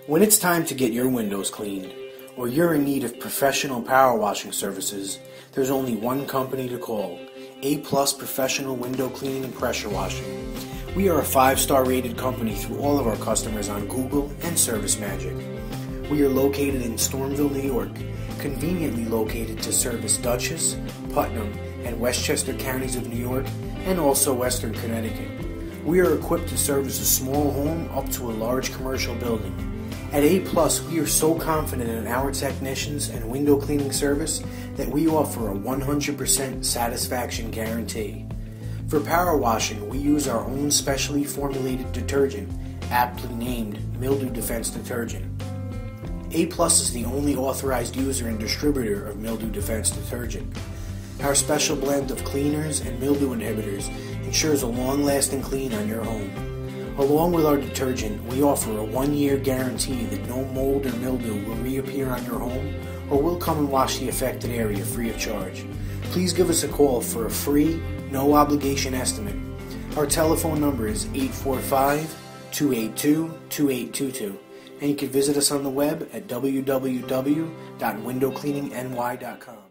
When it's time to get your windows cleaned, or you're in need of professional power washing services, there's only one company to call: A+ Professional Window Cleaning and Pressure Washing. We are a 5-star rated company through all of our customers on Google and ServiceMagic. We are located in Stormville, New York, conveniently located to service Dutchess, Putnam, and Westchester counties of New York, and also Western Connecticut. We are equipped to service a small home up to a large commercial building. At A+, we are so confident in our technicians and window cleaning service that we offer a 100% satisfaction guarantee. For power washing, we use our own specially formulated detergent, aptly named Mildew Defense Detergent. A+ is the only authorized user and distributor of Mildew Defense Detergent. Our special blend of cleaners and mildew inhibitors ensures a long-lasting clean on your home. Along with our detergent, we offer a 1-year guarantee that no mold or mildew will reappear on your home, or we'll come and wash the affected area free of charge. Please give us a call for a free, no-obligation estimate. Our telephone number is 845-282-2822, and you can visit us on the web at www.windowcleaningny.com.